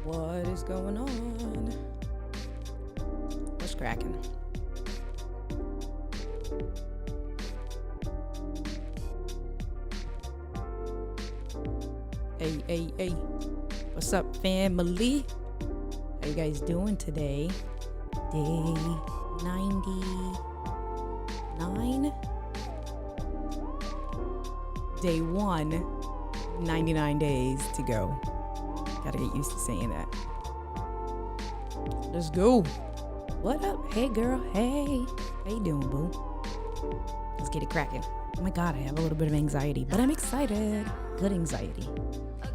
What is going on? What's cracking? Hey. What's up, family? How you guys doing today? Day 99? Day 1, 99 days to go. Gotta get used to saying that. Let's go. What up? Hey, girl. Hey. How you doing, boo? Let's get it cracking. Oh my God, I have a little bit of anxiety, but I'm excited. Good anxiety.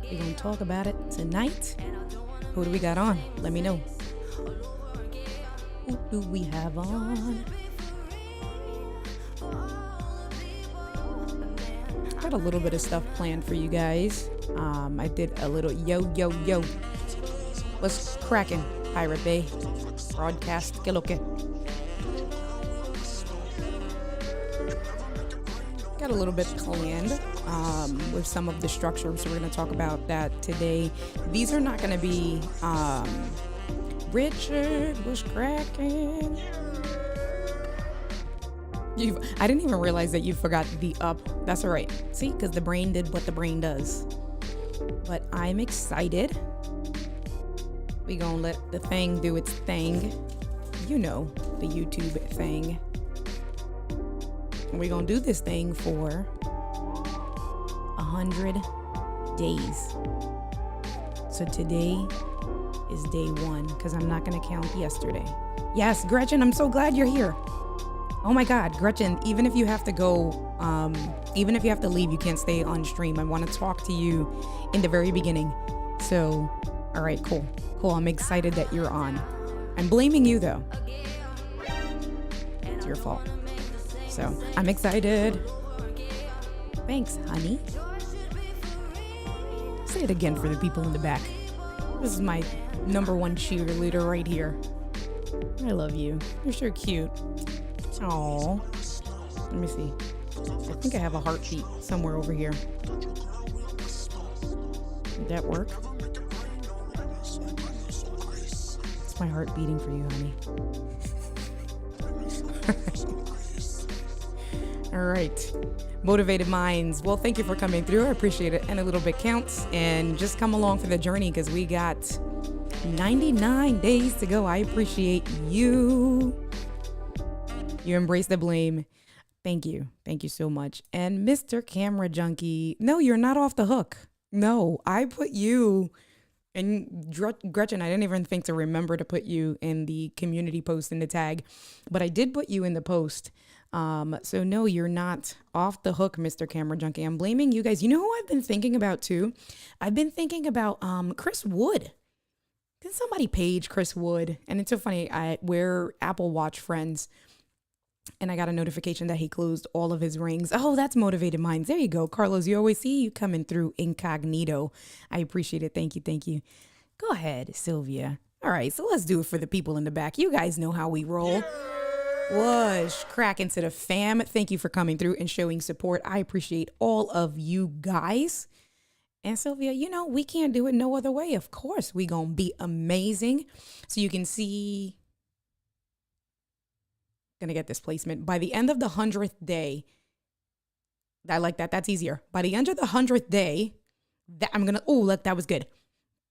We're gonna talk about it tonight. Who do we got on? Let me know. Who do we have on? Got a little bit of stuff planned for you guys. I did a little yo. What's cracking, Pirate Bay? Broadcast, que lo que? Got a little bit planned with some of the structure, so we're going to talk about that today. These are not going to be Richard, what's cracking? I didn't even realize that you forgot the up. That's all right. See, because the brain did what the brain does. But I'm excited. We gonna let the thing do its thing. You know, the YouTube thing. We're gonna do this thing for 100 days. So today is day 1, because I'm not gonna count yesterday. Yes, Gretchen, I'm so glad you're here. Oh my God, Gretchen, even if you have to go, even if you have to leave, you can't stay on stream. I want to talk to you in the very beginning. So, all right, cool. I'm excited that you're on. I'm blaming you though. It's your fault. So, I'm excited. Thanks, honey. Say it again for the people in the back. This is my #1 cheerleader right here. I love you. You're so cute. Oh, let me see. I think I have a heartbeat somewhere over here. Did that work? It's my heart beating for you, honey. All right. Motivated minds. Well, thank you for coming through. I appreciate it. And a little bit counts. And just come along for the journey, because we got 99 days to go. I appreciate you. You embrace the blame. Thank you. Thank you so much. And Mr. Camera Junkie, no, you're not off the hook. No, I put you, and Gretchen, I didn't even think to remember to put you in the community post in the tag, but I did put you in the post. So no, you're not off the hook, Mr. Camera Junkie. I'm blaming you guys. You know who I've been thinking about too? I've been thinking about Chris Wood. Did somebody page Chris Wood? And it's so funny. We're Apple Watch friends. And I got a notification that he closed all of his rings. Oh, that's Motivated Minds. There you go. Carlos, you always see you coming through incognito. I appreciate it. Thank you. Go ahead, Sylvia. All right, so let's do it for the people in the back. You guys know how we roll. Whoosh, crack into the fam. Thank you for coming through and showing support. I appreciate all of you guys. And Sylvia, you know, we can't do it no other way. Of course, we gonna be amazing. So you can see... Gonna get this placement by the end of the 100th day. I like that. That's easier. By the end of the 100th day, that I'm gonna, oh, look, that was good.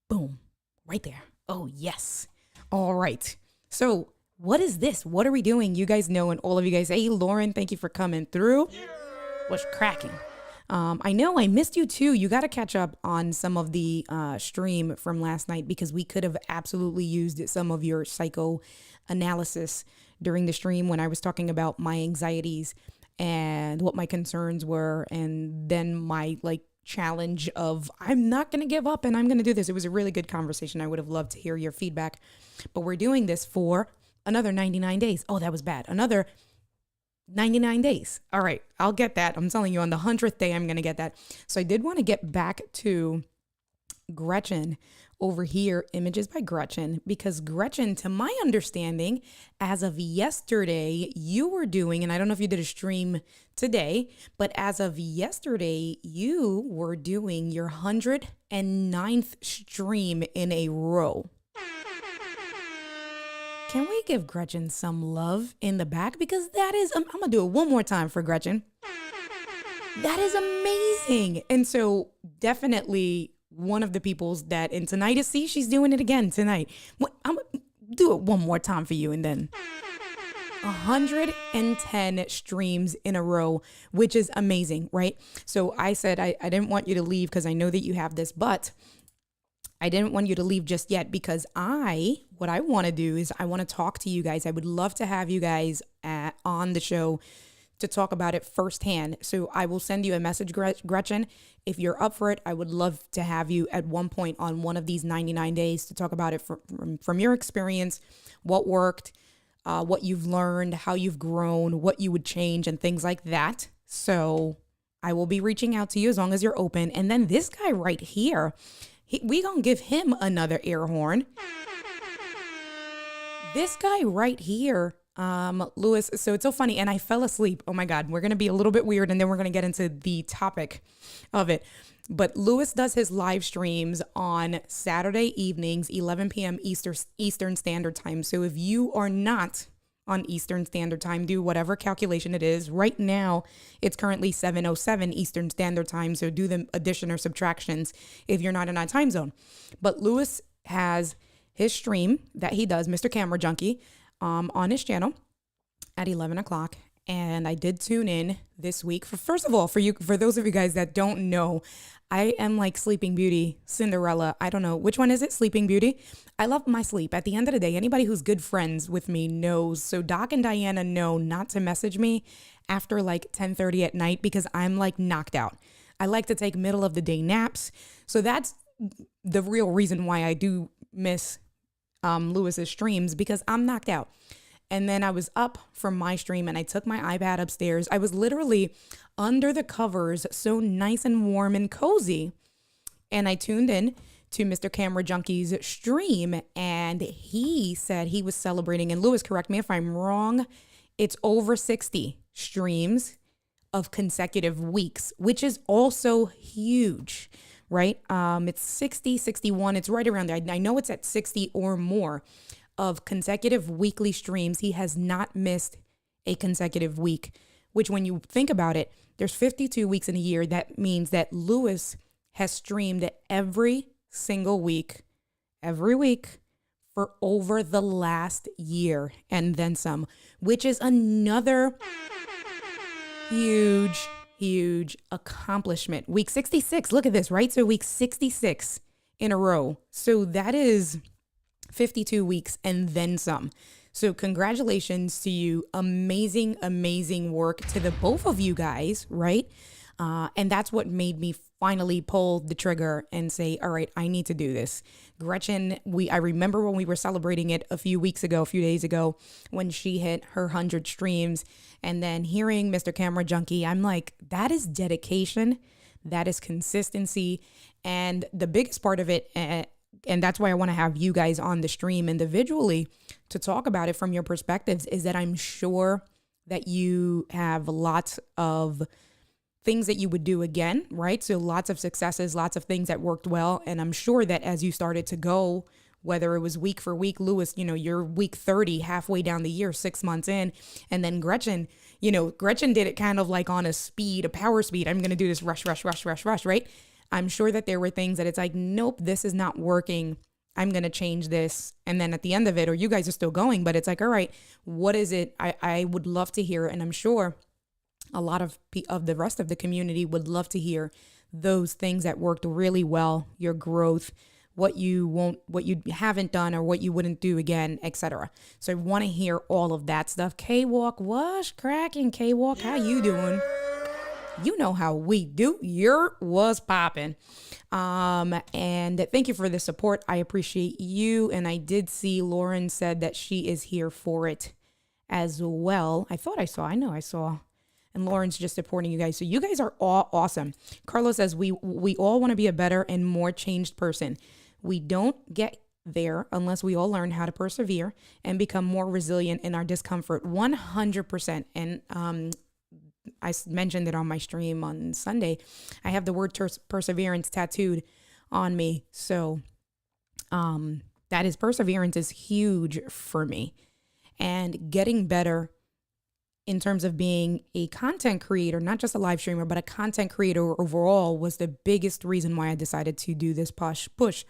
Boom, right there. Oh, yes. All right. So what is this? What are we doing? You guys know, and all of you guys, hey, Lauren, thank you for coming through. What's cracking? I know I missed you too. You got to catch up on some of the stream from last night, because we could have absolutely used some of your psychoanalysis during the stream when I was talking about my anxieties and what my concerns were, and then my challenge of I'm not going to give up and I'm going to do this. It was a really good conversation. I would have loved to hear your feedback, but we're doing this for another 99 days. Oh, that was bad. Another 99 days. All right, I'll get that. I'm telling you, on the 100th day, I'm going to get that. So I did want to get back to Gretchen. over here, images by Gretchen, because Gretchen, to my understanding, as of yesterday, you were doing, and I don't know if you did a stream today, but as of yesterday, you were doing your 109th stream in a row. Can we give Gretchen some love in the back? Because that is, I'm going to do it one more time for Gretchen. That is amazing. And so definitely one of the peoples that, and tonight is, see, she's doing it again tonight. I'm going to do it one more time for you, and then 110 streams in a row, which is amazing, right? So I said I didn't want you to leave because I know that you have this, but I didn't want you to leave just yet because what I want to do is I want to talk to you guys. I would love to have you guys on the show to talk about it firsthand. So I will send you a message, Gretchen. If you're up for it, I would love to have you at one point on one of these 99 days to talk about it from your experience, what worked, what you've learned, how you've grown, what you would change, and things like that. So I will be reaching out to you as long as you're open. And then this guy right here, we gonna give him another air horn. This guy right here, Lewis. So it's so funny. And I fell asleep. Oh my God. We're going to be a little bit weird. And then we're going to get into the topic of it. But Lewis does his live streams on Saturday evenings, 11 p.m. Eastern Standard Time. So if you are not on Eastern Standard Time, do whatever calculation it is. Right now, it's currently 7:07 Eastern Standard Time. So do the addition or subtractions if you're not in that time zone. But Lewis has his stream that he does, Mr. Camera Junkie, on his channel at 11 o'clock. And I did tune in this week. First of all, for those of you guys that don't know, I am like Sleeping Beauty, Cinderella. I don't know. Which one is it? Sleeping Beauty. I love my sleep. At the end of the day, anybody who's good friends with me knows. So Doc and Diana know not to message me after like 10:30 at night because I'm like knocked out. I like to take middle of the day naps. So that's the real reason why I do miss Lewis's streams, because I'm knocked out. And then I was up from my stream and I took my iPad upstairs. I was literally under the covers, so nice and warm and cozy. And I tuned in to Mr. Camera Junkie's stream, and he said he was celebrating, and Lewis, correct me if I'm wrong, it's over 60 streams of consecutive weeks, which is also huge. Right? It's 60, 61. It's right around there. I know it's at 60 or more of consecutive weekly streams. He has not missed a consecutive week, which when you think about it, there's 52 weeks in a year. That means that Lewis has streamed every single week, every week for over the last year and then some, which is another huge accomplishment. Week 66, look at this, right? So week 66 in a row. So that is 52 weeks and then some. So congratulations to you. Amazing, amazing work to the both of you guys, right? And that's what made me finally pull the trigger and say, all right, I need to do this. Gretchen, I remember when we were celebrating it a few days ago, when she hit her 100 streams, and then hearing Mr. Camera Junkie, I'm like, that is dedication. That is consistency. And the biggest part of it, and that's why I want to have you guys on the stream individually to talk about it from your perspectives, is that I'm sure that you have lots of things that you would do again, right? So lots of successes, lots of things that worked well. And I'm sure that as you started to go, whether it was week for week, Lewis, you're week 30, halfway down the year, 6 months in. And then Gretchen, Gretchen did it kind of like on a power speed. I'm going to do this rush, right? I'm sure that there were things that it's like, nope, this is not working. I'm going to change this. And then at the end of it, or you guys are still going, but it's like, all right, what is it? I would love to hear. And I'm sure a lot of the rest of the community would love to hear those things that worked really well, your growth, what you haven't done or what you wouldn't do again, etc. So I want to hear all of that stuff. K-Walk, what's cracking? K-Walk, how you doing? You know how we do. Was popping. And thank you for the support. I appreciate you. And I did see Lauren said that she is here for it as well. I know I saw. And Lauren's just supporting you guys. So you guys are all awesome. Carlos says we all want to be a better and more changed person. We don't get there unless we all learn how to persevere and become more resilient in our discomfort. 100%. And I mentioned it on my stream on Sunday. I have the word perseverance tattooed on me. So that is, perseverance is huge for me. And getting better in terms of being a content creator, not just a live streamer, but a content creator overall, was the biggest reason why I decided to do this push.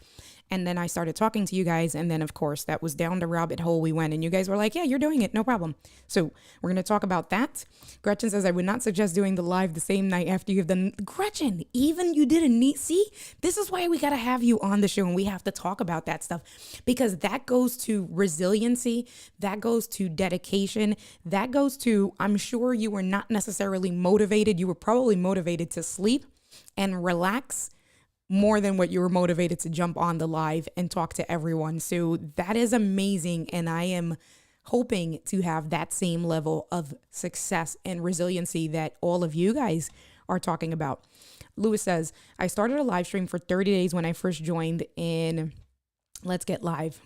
And then I started talking to you guys. And then, of course, that was down the rabbit hole we went. And you guys were like, yeah, you're doing it. No problem. So we're going to talk about that. Gretchen says, I would not suggest doing the live the same night after you've done. Gretchen, even you did a neat. See, this is why we got to have you on the show. And we have to talk about that stuff, because that goes to resiliency. That goes to dedication. That goes to, I'm sure you were not necessarily motivated. You were probably motivated to sleep and relax more than what you were motivated to jump on the live and talk to everyone. So that is amazing. And I am hoping to have that same level of success and resiliency that all of you guys are talking about. Lewis says, I started a live stream for 30 days when I first joined in Let's Get Live.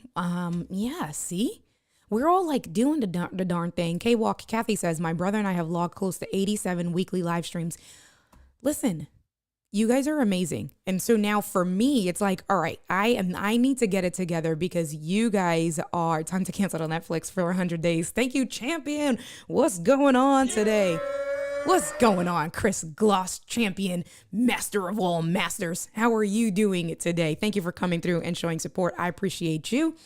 Yeah, see? We're all like doing the darn thing. K-Walk Kathy says, my brother and I have logged close to 87 weekly live streams. Listen, you guys are amazing. And so now for me, it's like, all right, I need to get it together, because you guys are time to cancel on Netflix for 100 days. Thank you, champion. What's going on today? What's going on, Chris Gloss, champion, master of all masters? How are you doing today? Thank you for coming through and showing support. I appreciate you.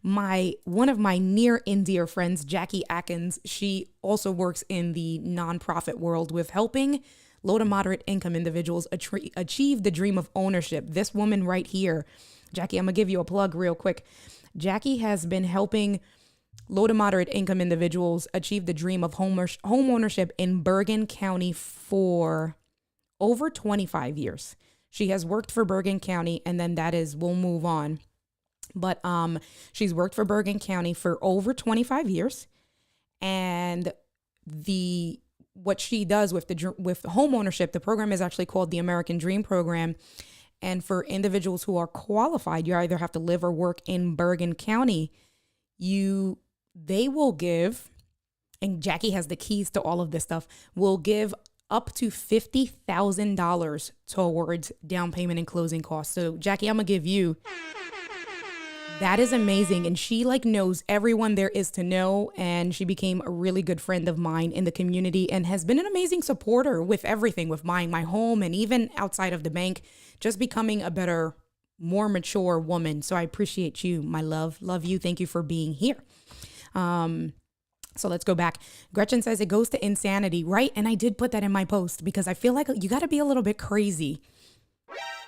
One of my near and dear friends, Jackie Atkins, she also works in the nonprofit world with helping low to moderate income individuals achieve the dream of ownership. This woman right here, Jackie, I'm gonna give you a plug real quick. Jackie has been helping low to moderate income individuals achieve the dream of home ownership in Bergen County for over 25 years. She has worked for Bergen County, and then we'll move on. But she's worked for Bergen County for over 25 years. And what she does with home ownership, the program is actually called the American Dream Program. And for individuals who are qualified, you either have to live or work in Bergen County. They will give, and Jackie has the keys to all of this stuff, will give up to $50,000 towards down payment and closing costs. So Jackie, I'm gonna give you. That is amazing. And she knows everyone there is to know. And she became a really good friend of mine in the community and has been an amazing supporter with everything, with buying my home and even outside of the bank, just becoming a better, more mature woman. So I appreciate you, my love. Love you. Thank you for being here. So let's go back. Gretchen says it goes to insanity, right? And I did put that in my post because I feel like you got to be a little bit crazy.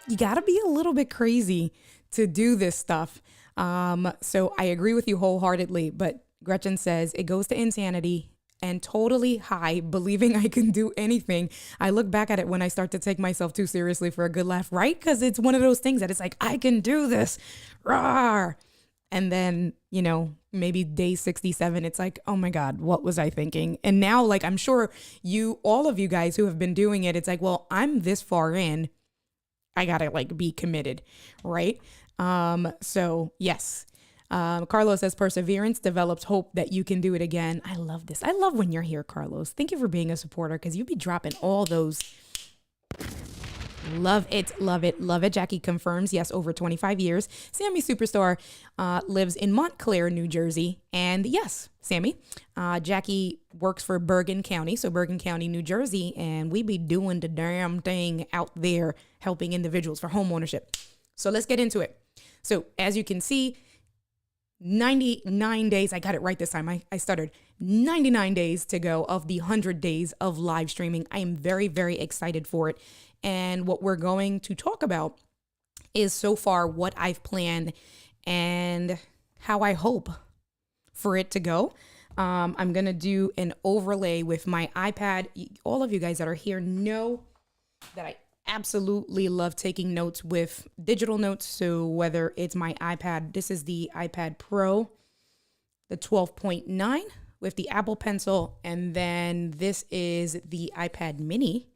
You got to be a little bit crazy to do this stuff. So I agree with you wholeheartedly, but Gretchen says it goes to insanity and totally high, believing I can do anything. I look back at it when I start to take myself too seriously for a good laugh, right? Because it's one of those things that it's like, I can do this. Rawr. And then, maybe day 67, it's like, oh my God, what was I thinking? And now, I'm sure all of you guys who have been doing it, it's like, well, I'm this far in. I gotta be committed, right? So yes, Carlos says perseverance develops hope that you can do it again. I love this. I love when you're here, Carlos. Thank you for being a supporter, because you be dropping all those. Love it. Love it. Love it. Jackie confirms. Yes. Over 25 years. Sammy Superstar, lives in Montclair, New Jersey. And yes, Sammy, Jackie works for Bergen County. So Bergen County, New Jersey. And we be doing the damn thing out there, helping individuals for home ownership. So let's get into it. So as you can see, 99 days. I got it right this time. I stuttered. 99 days to go of the 100 days of live streaming. I am very, very excited for it. And what we're going to talk about is so far what I've planned and how I hope for it to go. I'm going to do an overlay with my iPad. All of you guys that are here know that I absolutely love taking notes with digital notes. So whether it's my iPad, this is the iPad Pro, the 12.9 with the Apple Pencil. And then this is the iPad Mini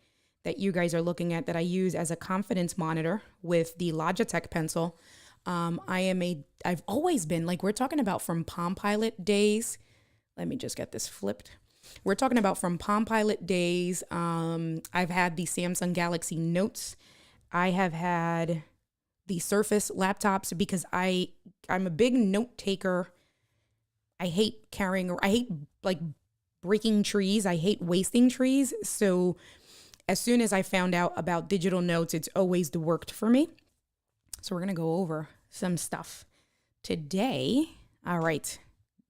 that you guys are looking at that I use as a confidence monitor with the Logitech pencil. I've always been like, we're talking about from Palm Pilot days. Let me just get this flipped. We're talking about from Palm Pilot days. I've had the Samsung Galaxy Notes. I have had the Surface laptops because I'm a big note taker. I hate like breaking trees. I hate wasting trees. So as soon as I found out about digital notes, it's always worked for me. So we're going to go over some stuff today. All right.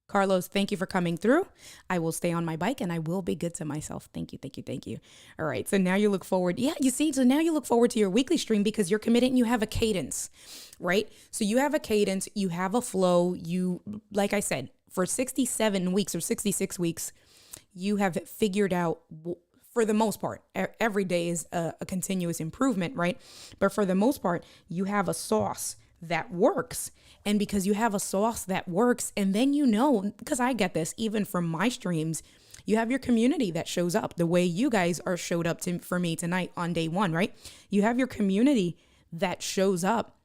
Carlos, thank you for coming through. I will stay on my bike and I will be good to myself. Thank you, thank you, thank you. All right. So now you look forward. Yeah, you see, so now you look forward to your weekly stream because you're committed and you have a cadence, right? So you have a cadence, you have a flow. You, like I said, for 67 weeks or 66 weeks, you have figured out, for the most part, every day is a continuous improvement, right? But for the most part, you have a sauce that works. And because you have a sauce that works, and then because I get this even from my streams, you have your community that shows up the way you guys are showed up for me tonight on day one, right? You have your community that shows up.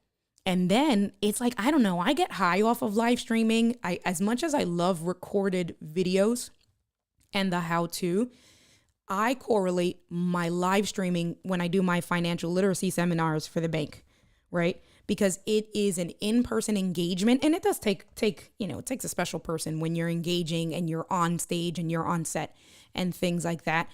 And then it's like, I don't know, I get high off of live streaming. As much as I love recorded videos and the how-to, I correlate my live streaming when I do my financial literacy seminars for the bank, right? Because it is an in-person engagement, and it does take, it takes a special person when you're engaging and you're on stage and you're on set and things like that.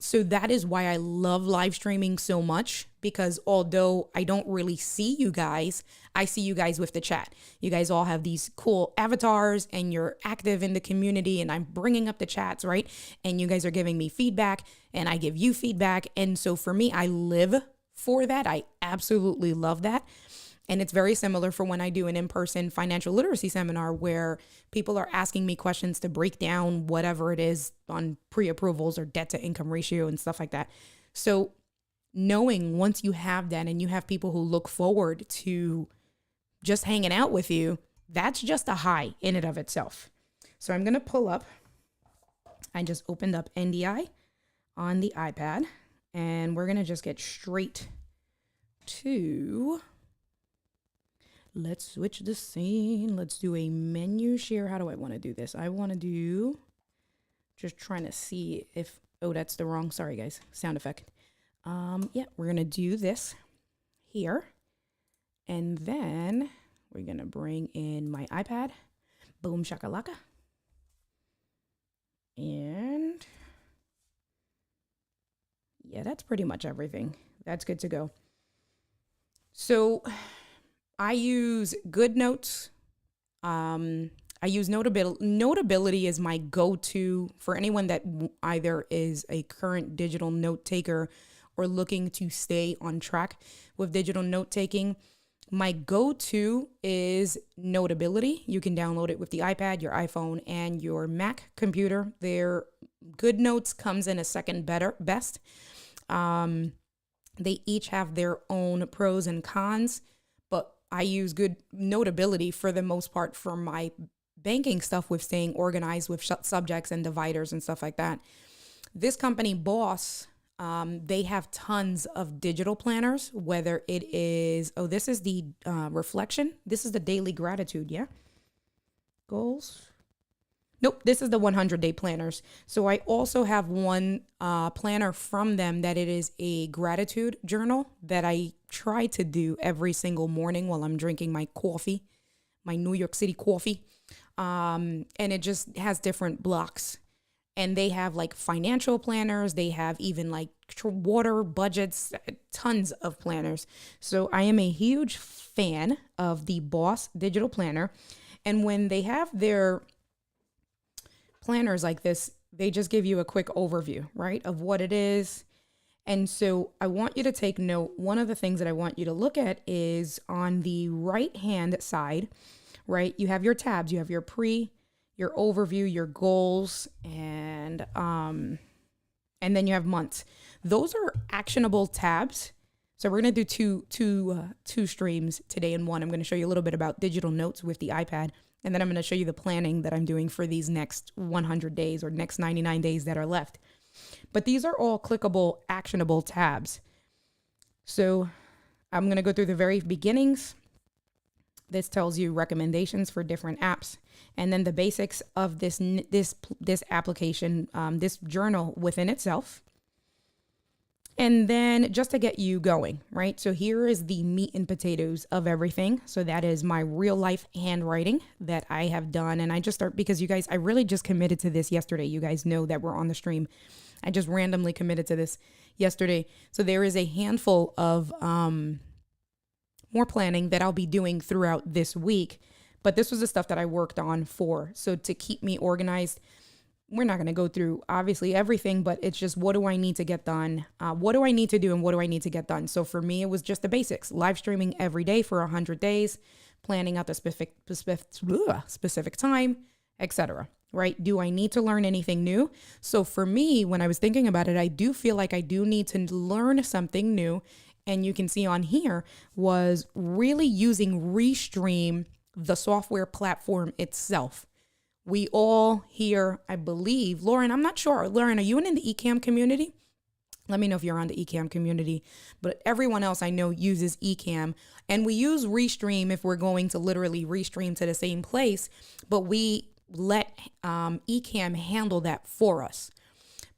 So that is why I love live streaming so much, because although I don't really see you guys, I see you guys with the chat. You guys all have these cool avatars and you're active in the community, and I'm bringing up the chats, right? And you guys are giving me feedback and I give you feedback. And so for me, I live for that. I absolutely love that. And it's very similar for when I do an in-person financial literacy seminar where people are asking me questions to break down whatever it is on pre-approvals or debt to income ratio and stuff like that. So knowing once you have that and you have people who look forward to just hanging out with you, that's just a high in and of itself. So I'm going to pull up. I just opened up NDI on the iPad, and we're going to just get straight to... Let's switch the scene. Let's do a menu share. How do I want to do this? I want to do, just trying to see if, oh, that's the wrong, sorry guys, sound effect. Yeah, we're going to do this here. And then we're going to bring in my iPad. Boom shakalaka. And yeah, that's pretty much everything. That's good to go. So I use GoodNotes. I use Notability. Notability is my go-to for anyone that either is a current digital note taker or looking to stay on track with digital note taking. My go-to is Notability. You can download it with the iPad, your iPhone, and your Mac computer. Their GoodNotes comes in a second best. They each have their own pros and cons, but I use good Notability for the most part for my banking stuff with staying organized with subjects and dividers and stuff like that. This company, Boss, they have tons of digital planners, whether it is, oh, this is the reflection. This is the daily gratitude, yeah? Goals. Nope, this is the 100-day planners. So I also have one planner from them that it is a gratitude journal that I try to do every single morning while I'm drinking my coffee, my New York City coffee. And it just has different blocks. And they have like financial planners. They have even like water budgets, tons of planners. So I am a huge fan of the Boss digital planner. And when they have their planners like this, they just give you a quick overview, right, of what it is. And so I want you to take note. One of the things that I want you to look at is on the right hand side, right? You have your tabs, you have your your overview, your goals, and then you have months. Those are actionable tabs. So we're going to do two streams today in one. I'm going to show you a little bit about digital notes with the iPad. And then I'm going to show you the planning that I'm doing for these next 100 days or next 99 days that are left. But these are all clickable, actionable tabs. So I'm going to go through the very beginnings. This tells you recommendations for different apps, and then the basics of this application, this journal within itself. And then just to get you going, right? So here is the meat and potatoes of everything. So that is my real life handwriting that I have done. And I just start, because you guys, I really just committed to this yesterday. You guys know that we're on the stream. I just randomly committed to this yesterday. So there is a handful of more planning that I'll be doing throughout this week. But this was the stuff that I worked on for. So to keep me organized, we're not going to go through obviously everything, but it's just, what do I need to get done? What do I need to do and what do I need to get done? So for me, it was just the basics: live streaming every day for 100 days, planning out the specific time, etc. Right? Do I need to learn anything new? So for me, when I was thinking about it, I do feel like I do need to learn something new. And you can see on here was really using Restream, the software platform itself. We all here, I believe, Lauren, I'm not sure. Lauren, are you in the Ecamm community? Let me know if you're on the Ecamm community. But everyone else I know uses Ecamm. And we use Restream if we're going to literally restream to the same place. But we let Ecamm handle that for us.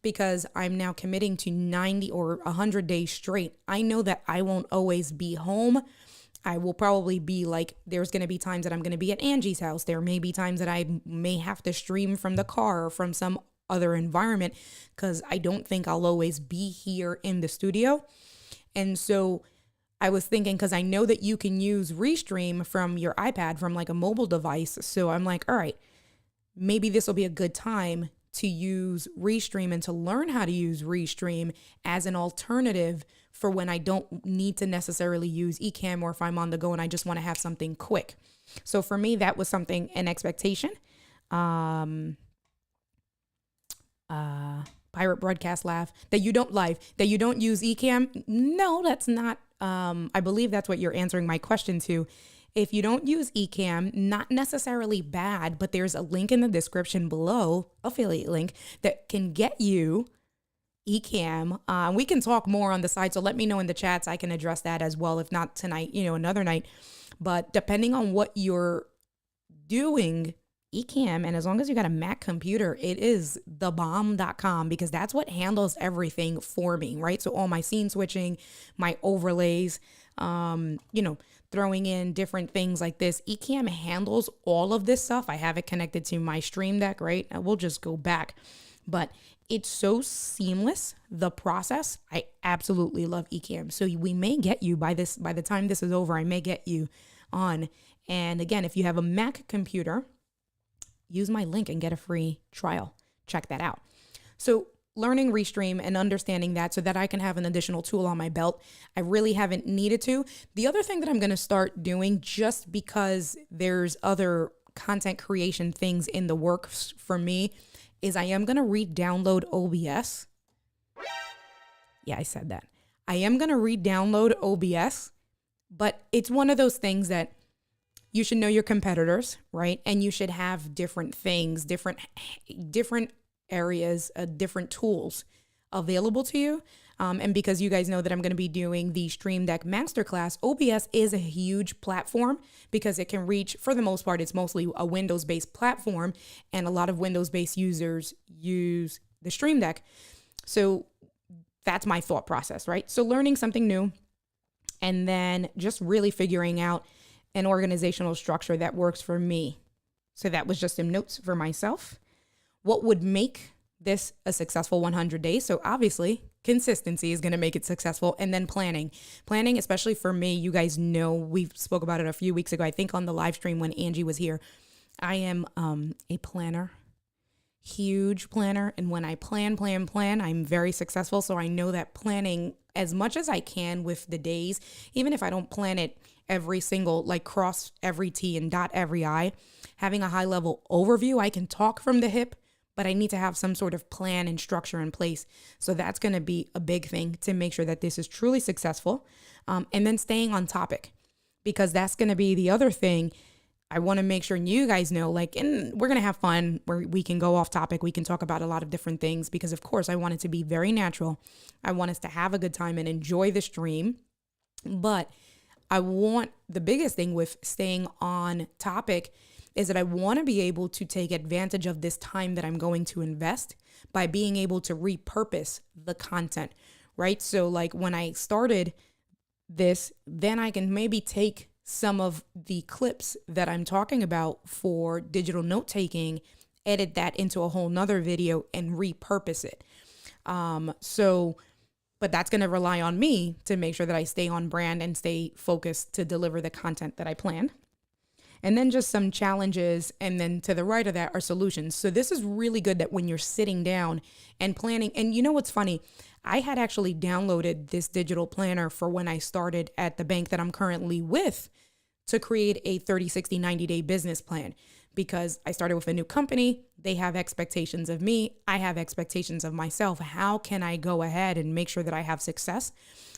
Because I'm now committing to 90 or 100 days straight. I know that I won't always be home. I will probably be like, there's going to be times that I'm going to be at Angie's house. There may be times that I may have to stream from the car or from some other environment, because I don't think I'll always be here in the studio. And so I was thinking, because I know that you can use Restream from your iPad, from like a mobile device. So I'm like, all right, maybe this will be a good time to use Restream and to learn how to use Restream as an alternative for when I don't need to necessarily use Ecamm, or if I'm on the go and I just want to have something quick. So for me, that was something, an expectation. Pirate Broadcast laugh that you don't use Ecamm. No, that's not. I believe that's what you're answering my question to. If you don't use Ecamm, not necessarily bad, but there's a link in the description below, affiliate link, that can get you Ecamm. We can talk more on the side, so let me know in the chats. I can address that as well. If not tonight, another night. But depending on what you're doing, Ecamm, and as long as you got a Mac computer, it is thebomb.com, because that's what handles everything for me, right? So all my scene switching, my overlays, throwing in different things like this. Ecamm handles all of this stuff. I have it connected to my Stream Deck, right? I will just go back. But it's so seamless, the process. I absolutely love Ecamm. So we may get you by the time this is over, I may get you on. And again, if you have a Mac computer, use my link and get a free trial. Check that out. So learning Restream and understanding that so that I can have an additional tool on my belt. I really haven't needed to. The other thing that I'm going to start doing, just because there's other content creation things in the works for me, is I am going to re-download OBS. Yeah, I said that. I am going to re-download OBS, but it's one of those things that you should know your competitors, right? And you should have different things, different areas, different tools available to you. And because you guys know that I'm going to be doing the Stream Deck Masterclass, OBS is a huge platform because it can reach, for the most part, it's mostly a Windows-based platform, and a lot of Windows-based users use the Stream Deck. So that's my thought process, right? So learning something new, and then just really figuring out an organizational structure that works for me. So that was just some notes for myself. What would make this a successful 100 days? So obviously consistency is going to make it successful. And then planning, especially for me, you guys know, we spoke about it a few weeks ago, I think on the live stream when Angie was here. I am a planner, huge planner. And when I plan, I'm very successful. So I know that planning as much as I can with the days, even if I don't plan it every single, like cross every T and dot every I, having a high level overview, I can talk from the hip, but I need to have some sort of plan and structure in place. So that's going to be a big thing to make sure that this is truly successful. And then staying on topic, because that's going to be the other thing. I want to make sure you guys know, and we're going to have fun where we can go off topic. We can talk about a lot of different things because, of course, I want it to be very natural. I want us to have a good time and enjoy the stream. But the biggest thing with staying on topic is that I want to be able to take advantage of this time that I'm going to invest by being able to repurpose the content, right? So like when I started this, then I can maybe take some of the clips that I'm talking about for digital note taking, edit that into a whole nother video and repurpose it. But that's going to rely on me to make sure that I stay on brand and stay focused to deliver the content that I plan. And then just some challenges. And then to the right of that are solutions. So this is really good that when you're sitting down and planning, and you know what's funny? I had actually downloaded this digital planner for when I started at the bank that I'm currently with to create a 30, 60, 90-day business plan, because I started with a new company. They have expectations of me. I have expectations of myself. How can I go ahead and make sure that I have success?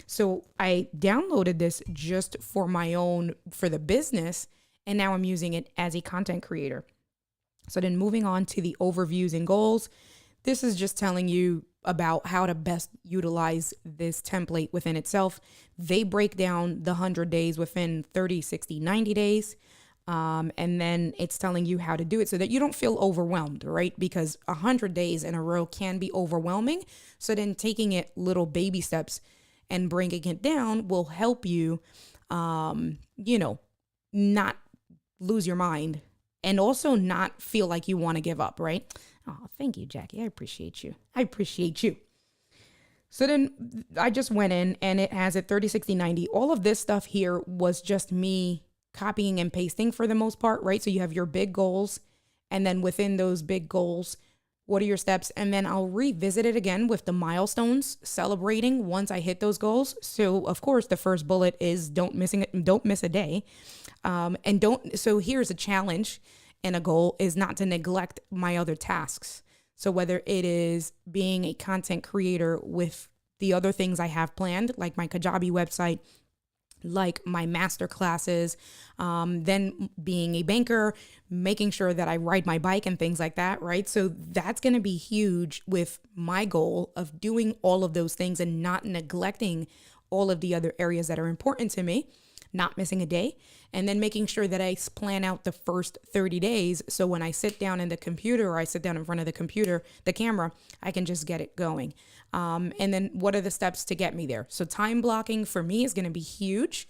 So I downloaded this just for the business, and now I'm using it as a content creator. So then moving on to the overviews and goals, this is just telling you about how to best utilize this template within itself. They break down the 100 days within 30, 60, 90 days. And then it's telling you how to do it so that you don't feel overwhelmed, right? Because 100 days in a row can be overwhelming. So then taking it little baby steps and bringing it down will help you, not lose your mind and also not feel like you want to give up, right? Oh, thank you, Jackie. I appreciate you. So then I just went in and it has it 30, 60, 90. All of this stuff here was just me copying and pasting for the most part, right? So you have your big goals, and then within those big goals, what are your steps? And then I'll revisit it again with the milestones, celebrating once I hit those goals. So of course, the first bullet is don't miss a day. So here's a challenge and a goal is not to neglect my other tasks. So whether it is being a content creator with the other things I have planned, like my Kajabi website, like my master classes, then being a banker, making sure that I ride my bike and things like that, right? So that's going to be huge with my goal of doing all of those things and not neglecting all of the other areas that are important to me, not missing a day, and then making sure that I plan out the first 30 days. So when I sit down in the computer or I sit down in front of the camera, I can just get it going. And then what are the steps to get me there? So time blocking for me is going to be huge,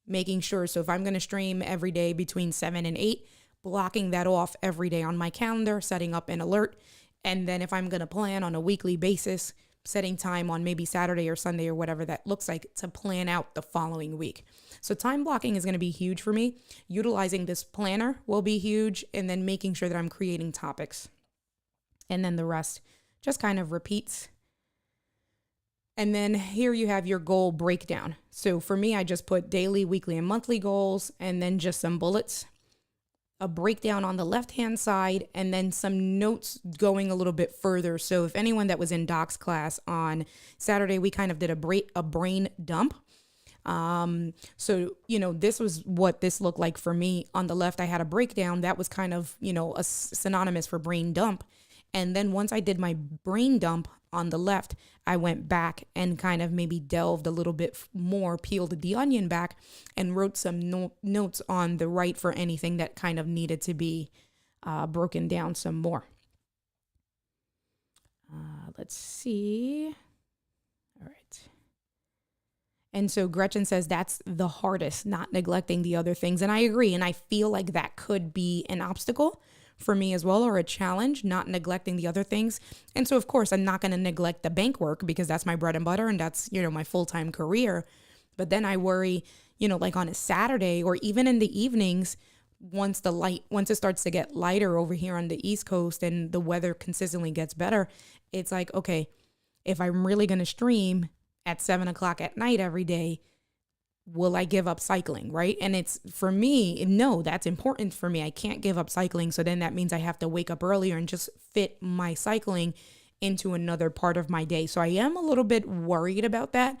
making sure. So if I'm going to stream every day between 7 and 8, blocking that off every day on my calendar, setting up an alert. And then if I'm going to plan on a weekly basis, setting time on maybe Saturday or Sunday or whatever that looks like to plan out the following week. So time blocking is going to be huge for me. Utilizing this planner will be huge. And then making sure that I'm creating topics. And then the rest just kind of repeats. And then here you have your goal breakdown. So for me, I just put daily, weekly, and monthly goals, and then just some bullets, a breakdown on the left-hand side, and then some notes going a little bit further. So if anyone that was in Doc's class on Saturday, we kind of did a brain dump. So, this was what this looked like for me. On the left, I had a breakdown that was kind of, a synonymous for brain dump. And then once I did my brain dump on the left, I went back and kind of maybe delved a little bit more, peeled the onion back, and wrote some notes on the right for anything that kind of needed to be broken down some more. Let's see. All right. And so Gretchen says that's the hardest, not neglecting the other things. And I agree. And I feel like that could be an obstacle for me as well, or a challenge, not neglecting the other things. And so, of course, I'm not going to neglect the bank work because that's my bread and butter and that's, my full-time career. But then I worry, like on a Saturday or even in the evenings, once it starts to get lighter over here on the East Coast and the weather consistently gets better, it's like, okay, if I'm really going to stream at 7:00 at night every day, will I give up cycling, right? And it's, for me, no, that's important for me. I can't give up cycling. So then that means I have to wake up earlier and just fit my cycling into another part of my day. So I am a little bit worried about that.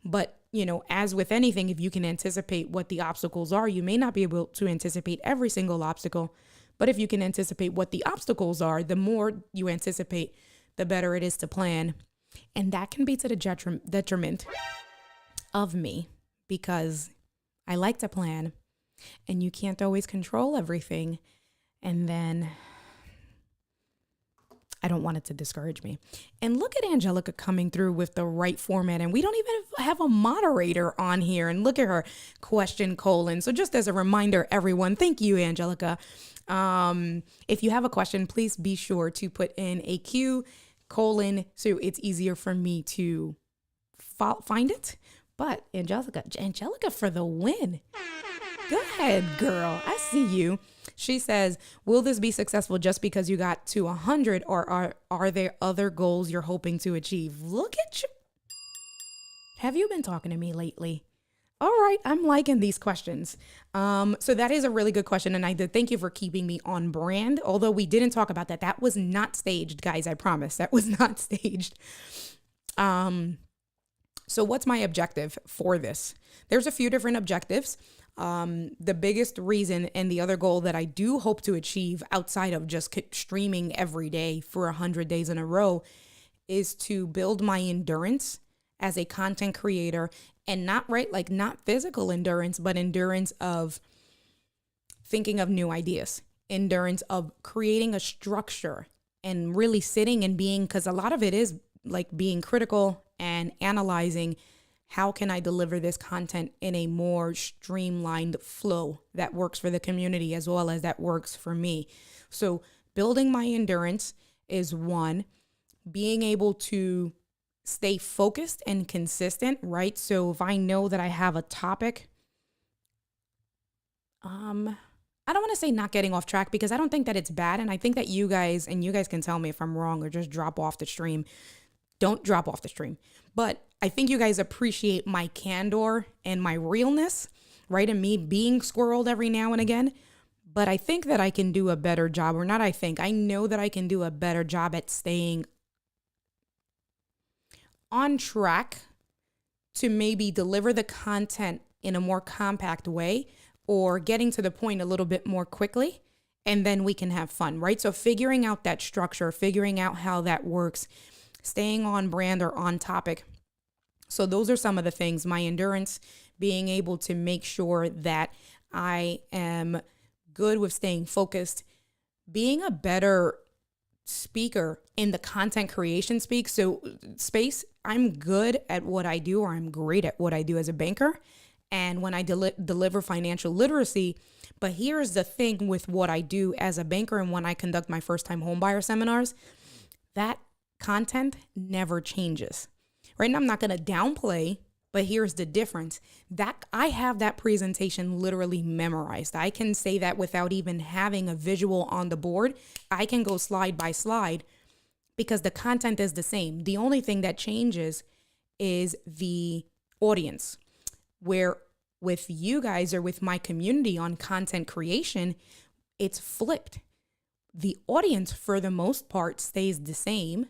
But, as with anything, if you can anticipate what the obstacles are, you may not be able to anticipate every single obstacle. But if you can anticipate what the obstacles are, the more you anticipate, the better it is to plan. And that can be to the detriment of me, because I like to plan, and you can't always control everything. And then I don't want it to discourage me. And look at Angelica coming through with the right format. And we don't even have a moderator on here. And look at her question colon. So just as a reminder, everyone, thank you, Angelica. If you have a question, please be sure to put in a Q colon so it's easier for me to find it. But Angelica for the win. Go ahead, girl. I see you. She says, will this be successful just because you got to 100, or are there other goals you're hoping to achieve? Look at you. Have you been talking to me lately? All right. I'm liking these questions. So that is a really good question. And I did thank you for keeping me on brand. Although we didn't talk about that. That was not staged, guys. I promise that was not staged. So what's my objective for this? There's a few different objectives. The biggest reason and the other goal that I do hope to achieve outside of just streaming every day for 100 days in a row is to build my endurance as a content creator, and not physical endurance, but endurance of thinking of new ideas, endurance of creating a structure and really sitting and being, because a lot of it is like being critical and analyzing how can I deliver this content in a more streamlined flow that works for the community as well as that works for me. So building my endurance is one. Being able to stay focused and consistent, right? So if I know that I have a topic, I don't want to say not getting off track, because I don't think that it's bad. And I think that you guys can tell me if I'm wrong or just drop off the stream. Don't drop off the stream. But I think you guys appreciate my candor and my realness, right? And me being squirreled every now and again. But I think that I can do a better job, or not I know that I can do a better job at staying on track to maybe deliver the content in a more compact way, or getting to the point a little bit more quickly, and then we can have fun, right? So figuring out that structure, figuring out how that works, staying on brand or on topic. So those are some of the things. My endurance, being able to make sure that I am good with staying focused, being a better speaker in the content creation space. I'm good at what I do, or I'm great at what I do as a banker. And when I deliver financial literacy, but here's the thing with what I do as a banker and when I conduct my first time homebuyer seminars, that content never changes, right? And I'm not going to downplay, but here's the difference. That I have that presentation literally memorized. I can say that without even having a visual on the board. I can go slide by slide because the content is the same. The only thing that changes is the audience. Where with you guys or with my community on content creation, it's flipped. The audience for the most part stays the same,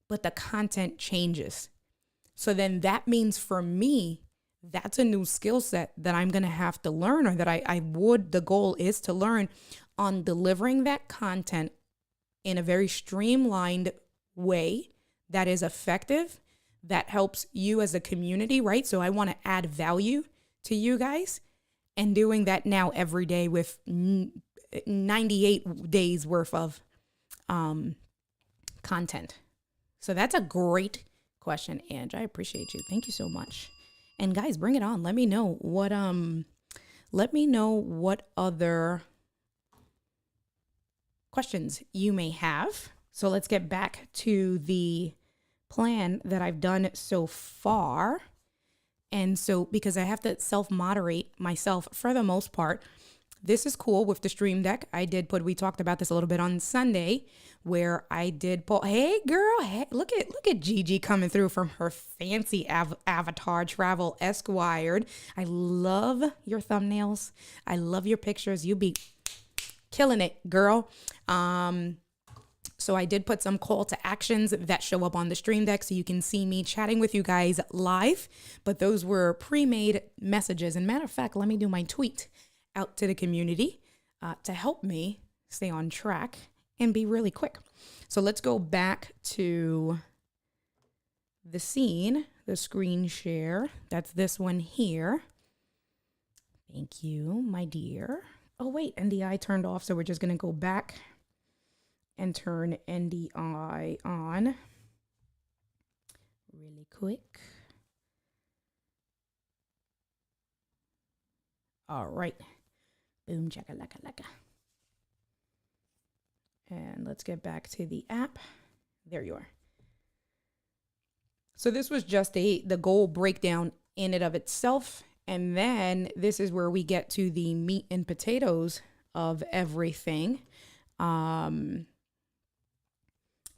but the content changes. So then that means for me, that's a new skill set that I'm going to have to learn, or that the goal is to learn on delivering that content in a very streamlined way that is effective, that helps you as a community, right? So I want to add value to you guys, and doing that now every day with 98 days worth of content. So that's a great question, Ange. I appreciate you. Thank you so much. And guys, bring it on. Let me know what other questions you may have. So let's get back to the plan that I've done so far. And so, because I have to self-moderate myself for the most part, this is cool with the Stream Deck. We talked about this a little bit on Sunday, where I did pull, hey girl, hey, look at Gigi coming through from her fancy avatar travel Esquired. I love your thumbnails. I love your pictures. You be killing it, girl. So I did put some call to actions that show up on the Stream Deck so you can see me chatting with you guys live, but those were pre-made messages. And matter of fact, let me do my tweet out to the community to help me stay on track and be really quick. So let's go back to the scene, the screen share. That's this one here. Thank you, my dear. Oh, wait, NDI turned off, so we're just going to go back and turn NDI on really quick. All right. Boom, chaka laka laka. And let's get back to the app. There you are. So this was just the goal breakdown in and of itself. And then this is where we get to the meat and potatoes of everything.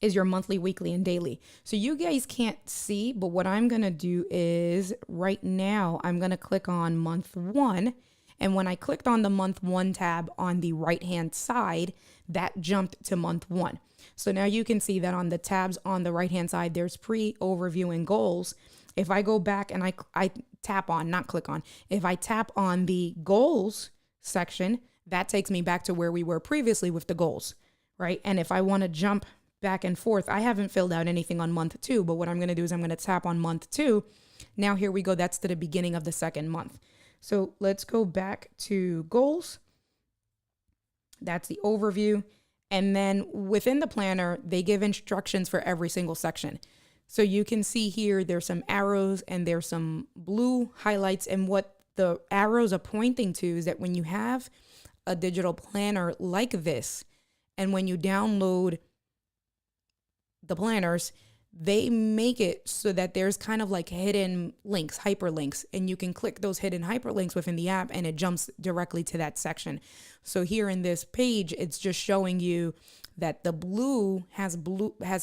Is your monthly, weekly, and daily. So you guys can't see, but what I'm going to do is right now, I'm going to click on month 1. And when I clicked on the month 1 tab on the right-hand side, that jumped to month 1. So now you can see that on the tabs on the right-hand side, there's pre, overview, and goals. If I go back and I tap on, not click on, if I tap on the goals section, that takes me back to where we were previously with the goals, right? And if I want to jump back and forth, I haven't filled out anything on month 2, but what I'm going to do is I'm going to tap on month 2. Now here we go. That's to the beginning of the second month. So let's go back to goals. That's the overview. And then within the planner, they give instructions for every single section. So you can see here, there's some arrows and there's some blue highlights. And what the arrows are pointing to is that when you have a digital planner like this, and when you download the planners, they make it so that there's kind of like hidden links, hyperlinks, and you can click those hidden hyperlinks within the app and it jumps directly to that section. So here in this page, it's just showing you that the blue has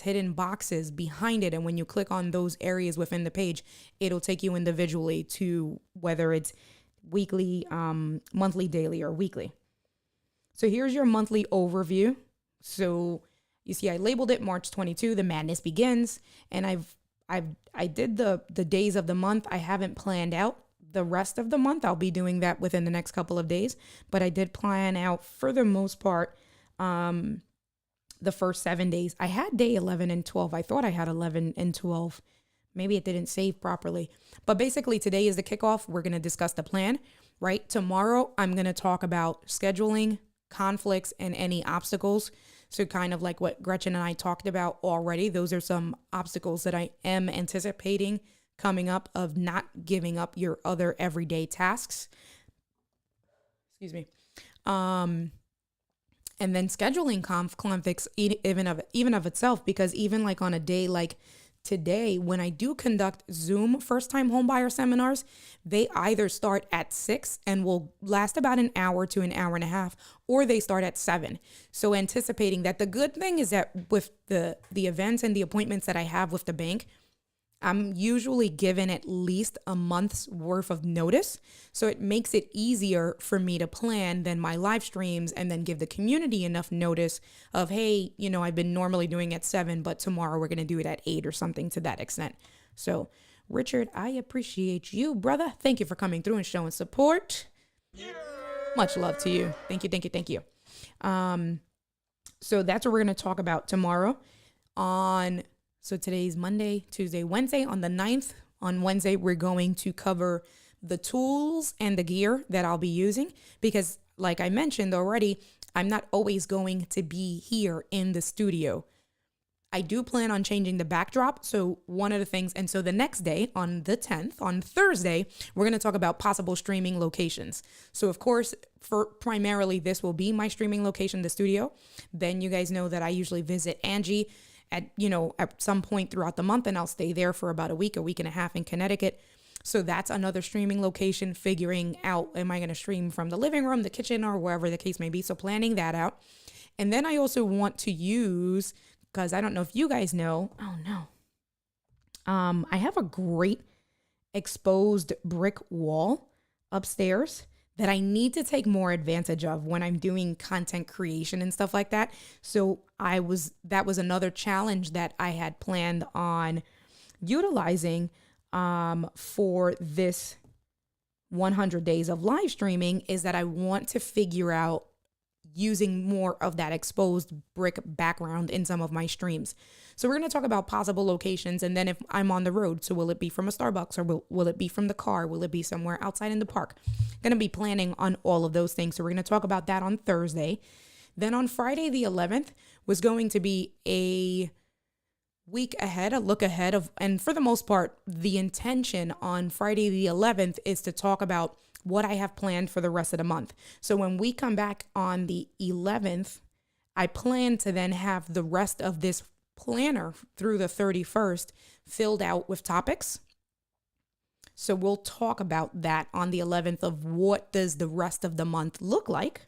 hidden boxes behind it. And when you click on those areas within the page, it'll take you individually to whether it's weekly, monthly, daily, or weekly. So here's your monthly overview. So you see, I labeled it March 22, the madness begins. And I did the days of the month. I haven't planned out the rest of the month. I'll be doing that within the next couple of days. But I did plan out, for the most part, the first 7 days. I had day 11 and 12. I thought I had 11 and 12. Maybe it didn't save properly. But basically, today is the kickoff. We're going to discuss the plan, right? Tomorrow, I'm going to talk about scheduling, conflicts, and any obstacles. So kind of like what Gretchen and I talked about already. Those are some obstacles that I am anticipating coming up of not giving up your other everyday tasks. Excuse me. And then scheduling conflicts even of itself, because even like on a day like today, when I do conduct Zoom first-time homebuyer seminars, they either start at 6 and will last about an hour to an hour and a half, or they start at 7. So anticipating that, the good thing is that with the events and the appointments that I have with the bank, I'm usually given at least a month's worth of notice. So it makes it easier for me to plan than my live streams, and then give the community enough notice of, hey, I've been normally doing at 7, but tomorrow we're going to do it at 8 or something to that extent. So Richard, I appreciate you, brother. Thank you for coming through and showing support. Yeah. Much love to you. Thank you. Thank you. Thank you. So that's what we're going to talk about tomorrow So today's Monday, Tuesday, Wednesday. On the 9th, on Wednesday, we're going to cover the tools and the gear that I'll be using, because like I mentioned already, I'm not always going to be here in the studio. I do plan on changing the backdrop. So one of the things, and so the next day on the 10th, on Thursday, we're going to talk about possible streaming locations. So of course, for primarily this will be my streaming location, the studio. Then you guys know that I usually visit Angie at some point throughout the month, and I'll stay there for about a week and a half in Connecticut. So that's another streaming location, figuring out, am I going to stream from the living room, the kitchen, or wherever the case may be? So planning that out. And then I also want to use, because I don't know if you guys know, I have a great exposed brick wall upstairs that I need to take more advantage of when I'm doing content creation and stuff like that. So that was another challenge that I had planned on utilizing for this 100 days of live streaming, is that I want to figure out using more of that exposed brick background in some of my streams. So we're going to talk about possible locations, and then if I'm on the road, so will it be from a Starbucks, or will it be from the car? Will it be somewhere outside in the park? Going to be planning on all of those things. So we're going to talk about that on Thursday. Then on Friday the 11th was going to be a week ahead, a look ahead of, and for the most part, the intention on Friday the 11th is to talk about what I have planned for the rest of the month. So when we come back on the 11th, I plan to then have the rest of this planner through the 31st filled out with topics. So we'll talk about that on the 11th of what does the rest of the month look like.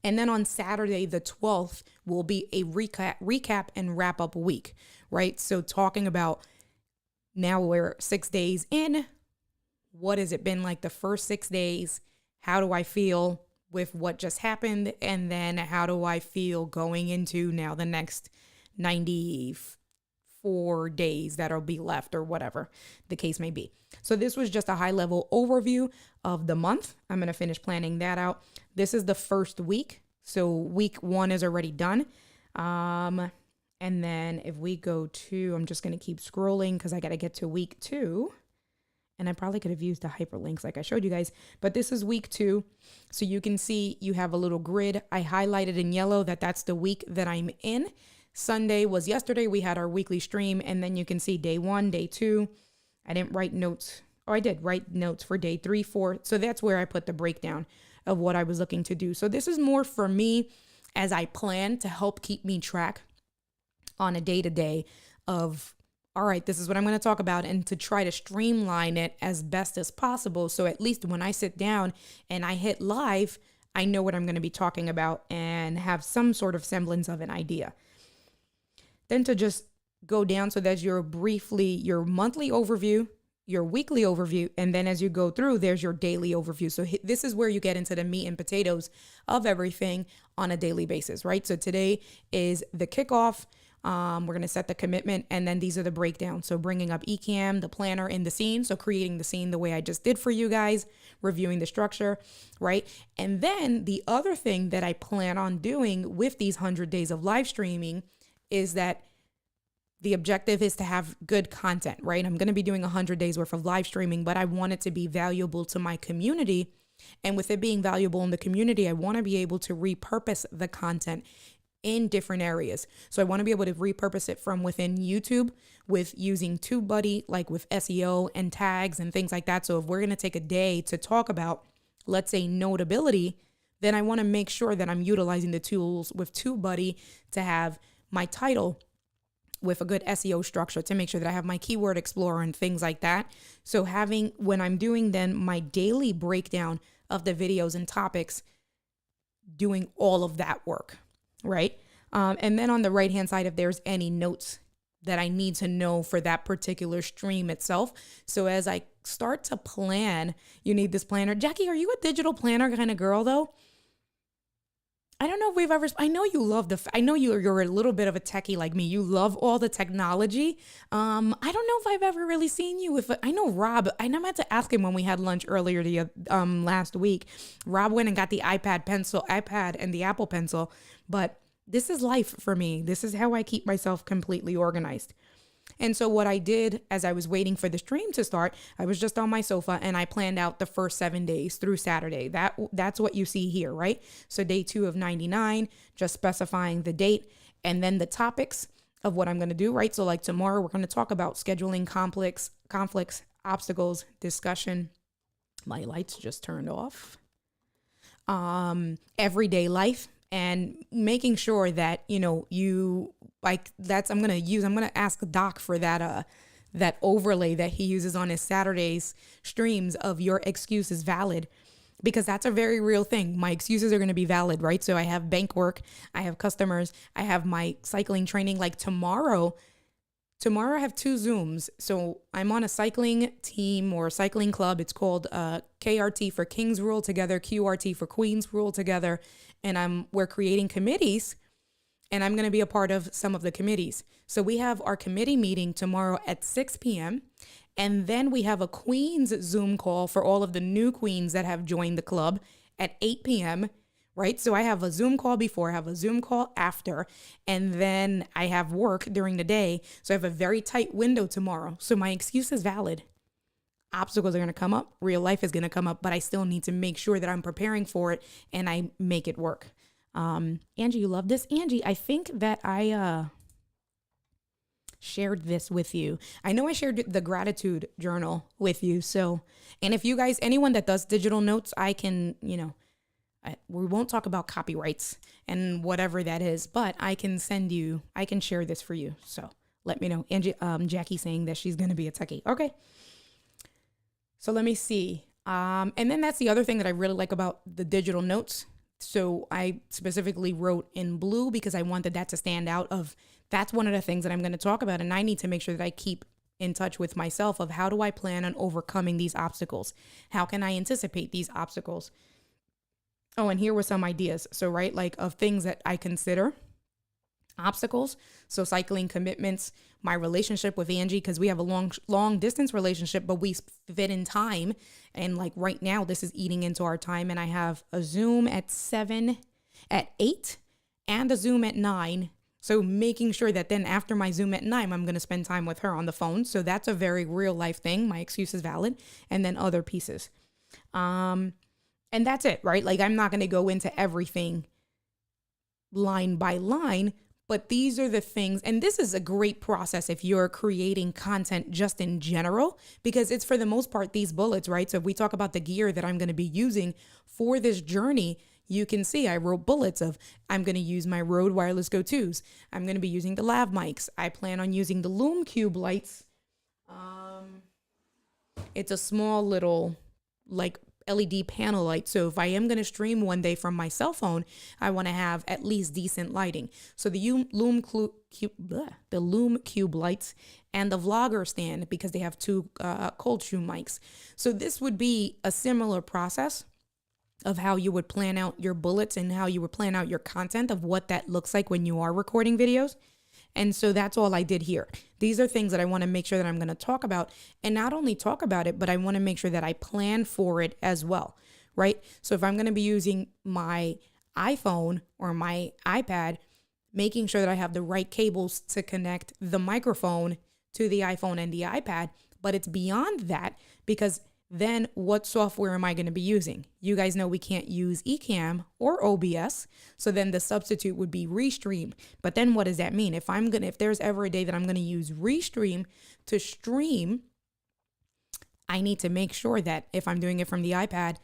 And then on Saturday, the 12th, will be a recap and wrap up week, right? So talking about now we're 6 days in. What has it been like the first 6 days? How do I feel with what just happened? And then how do I feel going into now the next 94 days that'll be left, or whatever the case may be. So this was just a high level overview of the month. I'm going to finish planning that out. This is the first week. So week 1 is already done. And then if we go to, I'm just going to keep scrolling because I got to get to week 2. And I probably could have used the hyperlinks like I showed you guys, but this is week 2. So you can see you have a little grid. I highlighted in yellow that's the week that I'm in. Sunday was yesterday. We had our weekly stream, and then you can see day 1, day 2. I didn't write notes. Oh, I did write notes for day 3, 4. So that's where I put the breakdown of what I was looking to do. So this is more for me as I plan to help keep me track on a day-to-day of, all right, this is what I'm going to talk about, and to try to streamline it as best as possible. So at least when I sit down and I hit live, I know what I'm going to be talking about and have some sort of semblance of an idea. Then to just go down, so that's your monthly overview, your weekly overview, and then as you go through, there's your daily overview. So this is where you get into the meat and potatoes of everything on a daily basis, right? So today is the kickoff. We're going to set the commitment, and then these are the breakdowns. So bringing up eCam, the planner, in the scene. So creating the scene the way I just did for you guys, reviewing the structure, right? And then the other thing that I plan on doing with these 100 days of live streaming is that the objective is to have good content, right? I'm going to be doing 100 days worth of live streaming, but I want it to be valuable to my community. And with it being valuable in the community, I want to be able to repurpose the content in different areas. So I want to be able to repurpose it from within YouTube with using TubeBuddy, like with SEO and tags and things like that. So if we're going to take a day to talk about, let's say, notability, then I want to make sure that I'm utilizing the tools with TubeBuddy to have my title with a good SEO structure, to make sure that I have my keyword explorer and things like that. So when I'm doing then my daily breakdown of the videos and topics, doing all of that work, right? And then on the right-hand side, if there's any notes that I need to know for that particular stream itself. So as I start to plan, you need this planner. Jackie, are you a digital planner kind of girl though? I don't know if we've ever, I know you love I know you're a little bit of a techie like me. You love all the technology. I don't know if I've ever really seen you I know Rob, I meant to ask him when we had lunch earlier last week. Rob went and got the iPad and the Apple Pencil, but this is life for me. This is how I keep myself completely organized. And so what I did as I was waiting for the stream to start, I was just on my sofa and I planned out the first 7 days through Saturday. That's what you see here, right? So day 2 of 99, just specifying the date and then the topics of what I'm going to do, right? So like tomorrow, we're going to talk about scheduling conflicts, obstacles, discussion. My lights just turned off. Everyday life. And making sure that, you like I'm going to ask Doc for that overlay that he uses on his Saturdays streams of your excuse is valid, because that's a very real thing. My excuses are going to be valid, right? So I have bank work, I have customers, I have my cycling training. Like tomorrow I have 2 Zooms. So I'm on a cycling team or cycling club. It's called KRT for Kings Rule Together, QRT for Queens Rule Together. And we're creating committees, and I'm going to be a part of some of the committees. So we have our committee meeting tomorrow at 6 p.m. And then we have a Queens Zoom call for all of the new queens that have joined the club at 8 p.m. right? So I have a Zoom call before, I have a Zoom call after, and then I have work during the day. So I have a very tight window tomorrow. So my excuse is valid. Obstacles are going to come up, real life is going to come up, but I still need to make sure that I'm preparing for it and I make it work. Angie, you love this? Angie, I think that I shared this with you. I know I shared the gratitude journal with you. So, and if you guys, anyone that does digital notes, I can, we won't talk about copyrights and whatever that is, but I can share this for you. So let me know. Angie, Jackie saying that she's going to be a techie. Okay. So let me see. And then that's the other thing that I really like about the digital notes. So I specifically wrote in blue because I wanted that to stand out that's one of the things that I'm going to talk about. And I need to make sure that I keep in touch with myself of how do I plan on overcoming these obstacles? How can I anticipate these obstacles? Oh, and here were some ideas. So, right, like of things that I consider obstacles. So cycling commitments, my relationship with Angie, because we have a long distance relationship, but we fit in time. And like right now, this is eating into our time. And I have a Zoom at 8, and a Zoom at 9. So making sure that then after my Zoom at 9, I'm going to spend time with her on the phone. So that's a very real life thing. My excuse is valid. And then other pieces. And that's it, right? Like I'm not going to go into everything line by line, but these are the things, and this is a great process if you're creating content just in general, because it's for the most part these bullets, right? So if we talk about the gear that I'm going to be using for this journey, you can see I wrote bullets of I'm going to use my Rode Wireless Go 2s. I'm going to be using the lav mics. I plan on using the Lume Cube lights. It's a small little like LED panel light. So if I am going to stream one day from my cell phone, I want to have at least decent lighting. So the Lume Cube lights and the vlogger stand, because they have two cold shoe mics. So this would be a similar process of how you would plan out your bullets and how you would plan out your content of what that looks like when you are recording videos. And so that's all I did here. These are things that I want to make sure that I'm going to talk about, and not only talk about it, but I want to make sure that I plan for it as well, right? So if I'm going to be using my iPhone or my iPad, making sure that I have the right cables to connect the microphone to the iPhone and the iPad, but it's beyond that, because then what software am I going to be using? You guys know we can't use Ecamm or OBS. So then the substitute would be Restream. But then what does that mean? If there's ever a day that I'm going to use Restream to stream, I need to make sure that if I'm doing it from the iPad,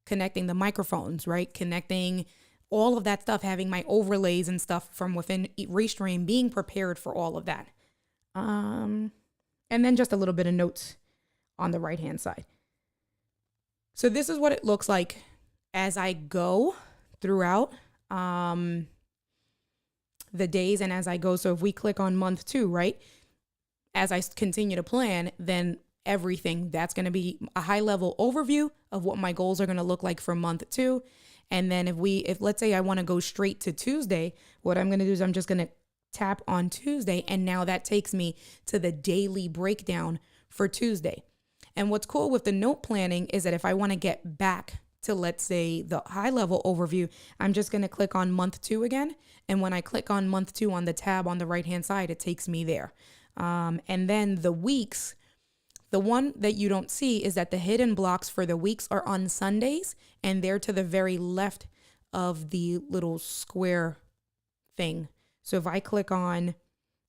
connecting the microphones, right? Connecting all of that stuff, having my overlays and stuff from within Restream, being prepared for all of that. And then just a little bit of notes on the right hand side. So this is what it looks like as I go throughout the days and as I go. So if we click on month 2, right, as I continue to plan, then everything that's going to be a high level overview of what my goals are going to look like for month 2. And then if let's say I want to go straight to Tuesday, what I'm going to do is I'm just going to tap on Tuesday, and now that takes me to the daily breakdown for Tuesday. And what's cool with the note planning is that if I want to get back to, let's say, the high level overview, I'm just going to click on month 2 again. And when I click on month 2 on the tab on the right hand side, it takes me there. And then the weeks, the one that you don't see is that the hidden blocks for the weeks are on Sundays, and they're to the very left of the little square thing. So if I click on,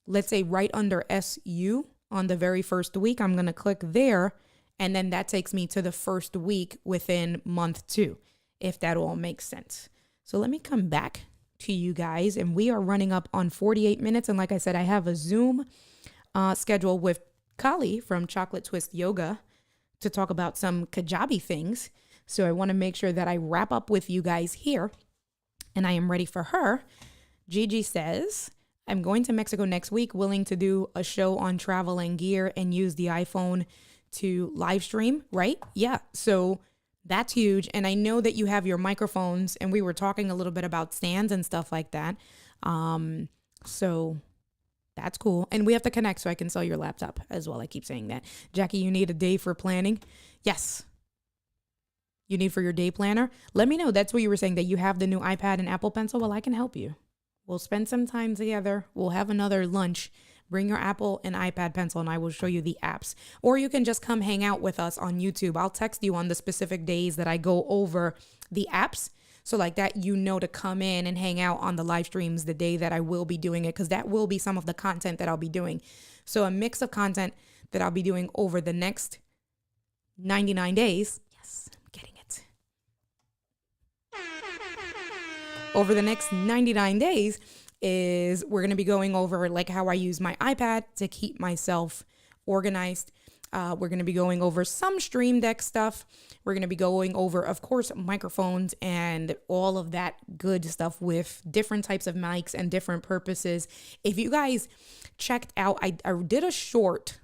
let's say right under SU on the very first week, I'm going to click there. And then that takes me to the first week within month 2, if that all makes sense. So let me come back to you guys, and we are running up on 48 minutes. And like I said, I have a Zoom schedule with Kali from Chocolate Twist Yoga to talk about some Kajabi things. So I want to make sure that I wrap up with you guys here, and I am ready for her. Gigi says, I'm going to Mexico next week, willing to do a show on travel and gear and use the iPhone to live stream, right? Yeah. So that's huge. And I know that you have your microphones, and we were talking a little bit about stands and stuff like that. So that's cool. And we have to connect so I can sell your laptop as well. I keep saying that. Jackie, you need a day for planning. Yes. you need for your day planner, let me know. That's what you were saying, that you have the new iPad and Apple Pencil. Well, I can help you. We'll spend some time together. We'll have another lunch. Bring your Apple and iPad pencil and I will show you the apps. Or you can just come hang out with us on YouTube. I'll text you on the specific days that I go over the apps. So like that, you know, to come in and hang out on the live streams the day that I will be doing it, because that will be some of the content that I'll be doing. So a mix of content that I'll be doing over the next 99 days. Yes, I'm getting it. Over the next 99 days is we're going to be going over like how I use my iPad to keep myself organized. We're going to be going over some Stream Deck stuff. We're going to be going over, of course, microphones and all of that good stuff with different types of mics and different purposes. If you guys checked out, I did a shorts.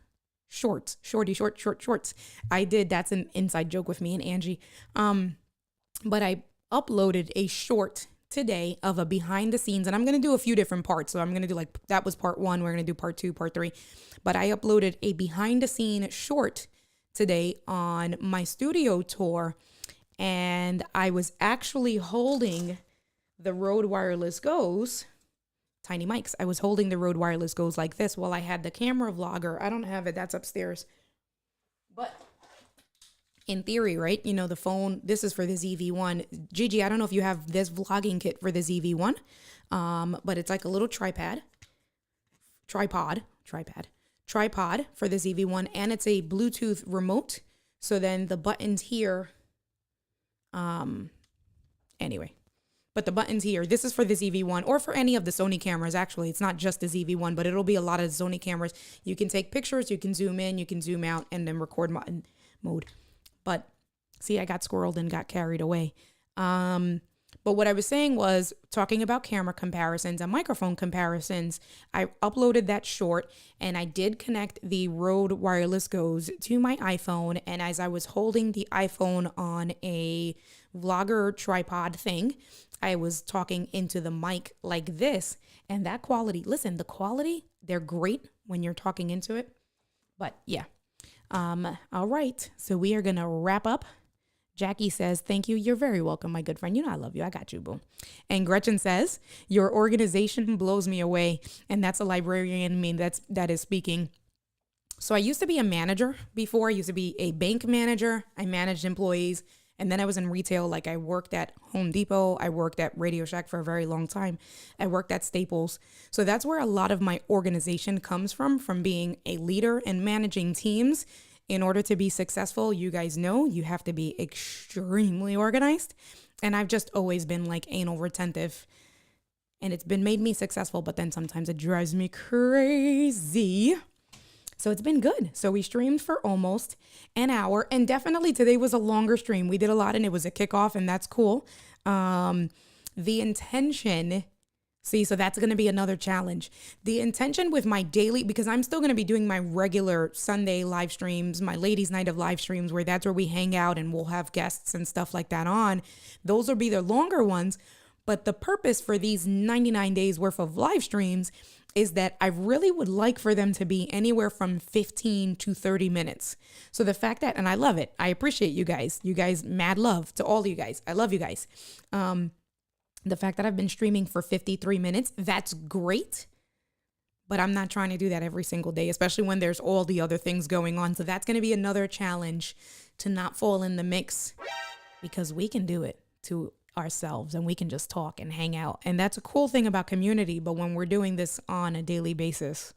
I did. That's an inside joke with me and Angie. But I uploaded a short today of a behind the scenes, and I'm going to do a few different parts. So I'm going to do like, that was part 1. We're going to do part 2, part 3, but I uploaded a behind the scene short today on my studio tour. And I was actually holding the Rode Wireless Go's tiny mics. I was holding the Rode Wireless Go's like this while I had the camera vlogger. I don't have it. That's upstairs. But in theory, right? You know, the phone, this is for the ZV-1. Gigi, I don't know if you have this vlogging kit for the ZV-1, but it's like a little tripod for the ZV-1, and it's a Bluetooth remote. So then the buttons here, anyway, but the buttons here, this is for the ZV-1 or for any of the Sony cameras. Actually, it's not just the ZV-1, but it'll be a lot of Sony cameras. You can take pictures, you can zoom in, you can zoom out, and then record mode. But see, I got squirreled and got carried away. But what I was saying was talking about camera comparisons and microphone comparisons. I uploaded that short and I did connect the Rode Wireless Go's to my iPhone. And as I was holding the iPhone on a vlogger tripod thing, I was talking into the mic like this. And that quality, listen, the quality, they're great when you're talking into it. But yeah. All right. So we are going to wrap up. Jackie says, thank you. You're very welcome, my good friend. You know, I love you. I got you, boo. And Gretchen says, your organization blows me away. And that's a librarian in me that is speaking. So I used to be a manager before. I used to be a bank manager. I managed employees. And then I was in retail. Like I worked at Home Depot. I worked at Radio Shack for a very long time. I worked at Staples. So that's where a lot of my organization comes from being a leader and managing teams. In order to be successful, you guys know you have to be extremely organized. And I've just always been like anal retentive. And it's been made me successful, but then sometimes it drives me crazy. So it's been good. So we streamed for almost an hour, and definitely today was a longer stream. We did a lot and it was a kickoff, and that's cool. The intention, so that's going to be another challenge. The intention with my daily, because I'm still going to be doing my regular Sunday live streams, my ladies' night of live streams, where that's where we hang out and we'll have guests and stuff like that on. Those will be the longer ones. But the purpose for these 99 days worth of live streams is that I really would like for them to be anywhere from 15 to 30 minutes. So the fact that, and I love it, I appreciate you guys, mad love to all of you guys. I love you guys. The fact that I've been streaming for 53 minutes, that's great. But I'm not trying to do that every single day, especially when there's all the other things going on. So that's going to be another challenge, to not fall in the mix, because we can do it to ourselves and we can just talk and hang out. And that's a cool thing about community. But when we're doing this on a daily basis,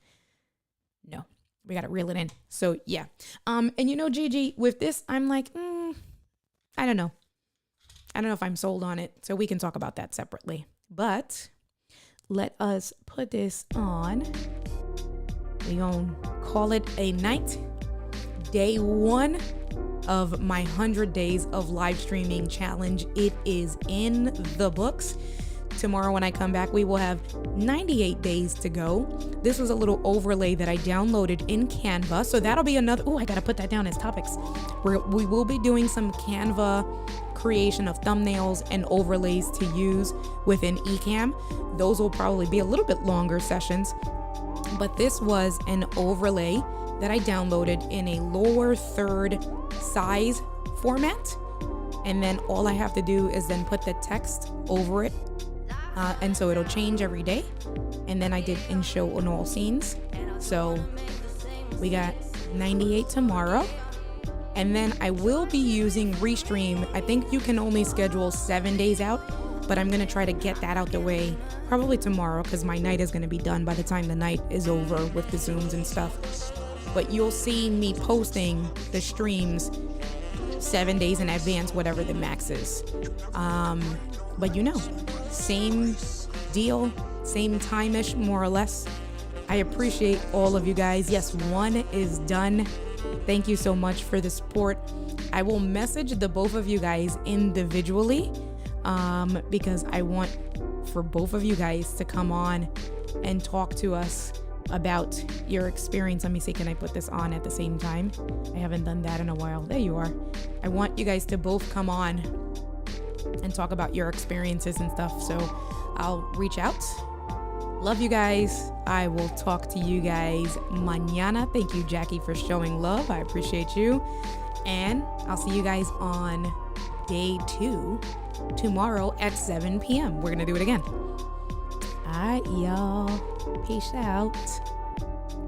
no, we got to reel it in. So yeah. And you know, Gigi, with this, I'm like, I don't know. I don't know if I'm sold on it. So we can talk about that separately. But let us put this on. We're going to call it a night. Day 1 of my 100 days of live streaming challenge. It is in the books. Tomorrow when I come back, we will have 98 days to go. This was a little overlay that I downloaded in Canva. So that'll be another, I got to put that down as topics. We will be doing some Canva creation of thumbnails and overlays to use within Ecamm. Those will probably be a little bit longer sessions, but this was an overlay that I downloaded in a lower third size format. And then all I have to do is then put the text over it. And so it'll change every day. And then I did in show on all scenes. So we got 98 tomorrow. And then I will be using Restream. I think you can only schedule 7 days out, but I'm going to try to get that out the way probably tomorrow because my night is going to be done by the time the night is over with the Zooms and stuff. But you'll see me posting the streams 7 days in advance, whatever the max is. But same deal, same time-ish, more or less. I appreciate all of you guys. Yes, 1 is done. Thank you so much for the support. I will message the both of you guys individually because I want for both of you guys to come on and talk to us about your experience. Let me see, can I put this on at the same time? I haven't done that in a while. There you are. I want you guys to both come on and talk about your experiences and stuff. So I'll reach out. Love you guys. I will talk to you guys mañana. Thank you, Jackie, for showing love. I appreciate you. And I'll see you guys on day 2 tomorrow at 7 p.m. We're going to do it again. All right, y'all. Peace out.